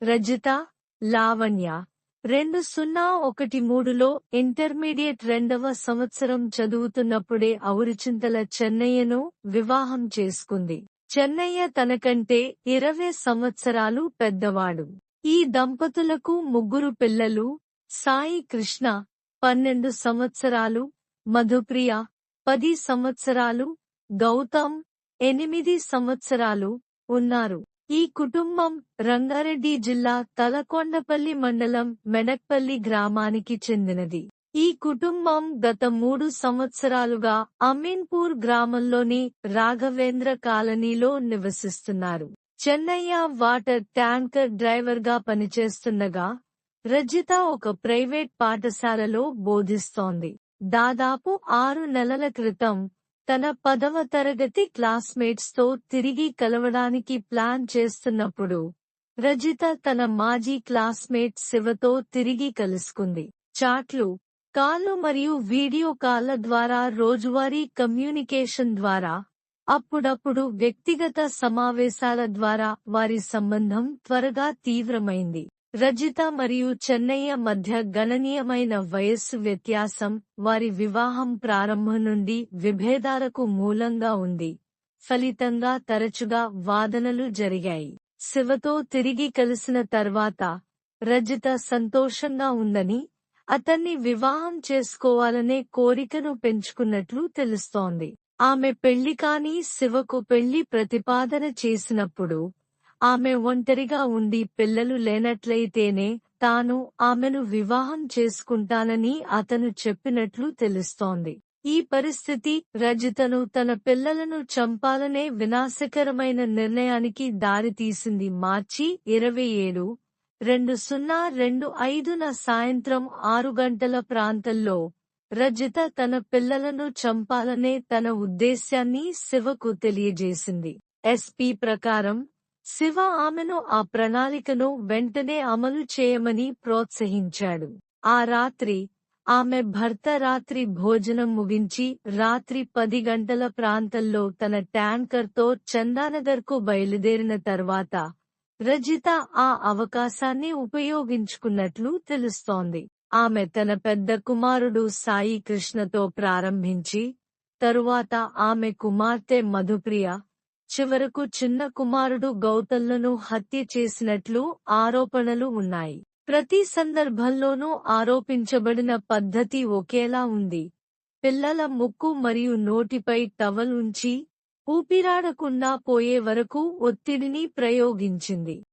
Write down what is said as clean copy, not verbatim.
Rajitha, Lavanya 2013లో intermediate 2వ సంవత్సరం చదువుతున్నప్పుడే ఔరిచింతల చెన్నయ్యను వివాహం చేసుకుంది. చెన్నయ్య తనకంటే 20 సంవత్సరాలు పెద్దవాడు. ఈ దంపతులకు 3 పిల్లలు, సాయి కృష్ణ 12 సంవత్సరాలు, మధుప్రియ 10 సంవత్సరాలు, గౌతమ్ 8 సంవత్సరాలు ఉన్నారు. ఈ కుటుంబం రంగారెడ్డి జిల్లా తలకొండపల్లి మండలం మెడక్పల్లి గ్రామానికి చెందినది. ఈ కుటుంబం గత 3 సంవత్సరాలుగా అమీన్పూర్ గ్రామంలోని రాఘవేంద్ర కాలనీలో నివసిస్తున్నారు. చెన్నయ్య వాటర్ ట్యాంకర్ డ్రైవర్గా పనిచేస్తుండగా, రజిత ఒక ప్రైవేట్ పాఠశాలలో బోధిస్తోంది. దాదాపు 6 నెలల క్రితం తన 10వ తరగతి క్లాస్మేట్స్తో తిరిగి కలవడానికి ప్లాన్ చేస్తున్నప్పుడు రజిత తన మాజీ క్లాస్మేట్ శివతో తిరిగి కలుసుకుంది. చాట్లు, కాల్లు మరియు వీడియో కాల్ల ద్వారా రోజువారీ కమ్యూనికేషన్ ద్వారా, అప్పుడప్పుడు వ్యక్తిగత సమావేశాల ద్వారా వారి సంబంధం త్వరగా తీవ్రమైంది. రజిత మరియు చెన్నయ్య మధ్య గణనీయమైన వయస్సు వ్యత్యాసం వారి వివాహం ప్రారంభం నుండి విభేదాలకు మూలంగా ఉంది. ఫలితంగా తరచుగా వాదనలు జరిగాయి. శివతో తిరిగి కలిసిన తర్వాత రజిత సంతోషంగా ఉందని, అతన్ని వివాహం చేసుకోవాలనే కోరికను పెంచుకున్నట్లు తెలుస్తోంది. ఆమె పెళ్లి కాని శివకు పెళ్లి ప్రతిపాదన చేసినప్పుడు ఆమె ఒంటరిగా ఉండి పిల్లలు లేనట్లయితేనే తాను ఆమెను వివాహం చేసుకుంటానని అతను చెప్పినట్లు తెలుస్తోంది. ఈ పరిస్థితి రజితను తన పిల్లలను చంపాలనే వినాశకరమైన నిర్ణయానికి దారితీసింది. మార్చి 27, 2025న సాయంత్రం 6 గంటల ప్రాంతంలో రజిత తన పిల్లలను చంపాలనే తన ఉద్దేశ్యాన్ని శివకు తెలియజేసింది. ఎస్పీ ప్రకారం శివ ఆమెను ఆ ప్రణాళికను వెంటనే అమలు చేయమని ప్రోత్సహించాడు. ఆ రాత్రి ఆమె భర్త రాత్రి భోజనం ముగించి రాత్రి 10 గంటల ప్రాంతంలో తన ట్యాంకర్తో చందానగర్కు బయలుదేరిన తర్వాత రజిత ఆ అవకాశాన్ని ఉపయోగించుకున్నట్లు తెలుస్తోంది. ఆమె తన పెద్ద కుమారుడు సాయి కృష్ణతో ప్రారంభించి, తరువాత ఆమె కుమార్తె మధుప్రియ, చివరకు చిన్న కుమారుడు గౌతమ్లను హత్య చేసినట్లు ఆరోపణలు ఉన్నాయి. ప్రతి సందర్భంలోనూ ఆరోపించబడిన పద్ధతి ఒకేలా ఉంది. పిల్లల ముక్కు మరియు నోటిపై టవల్ ఉంచి ఊపిరాడకుండా పోయే వరకు ఒత్తిడిని ప్రయోగించింది.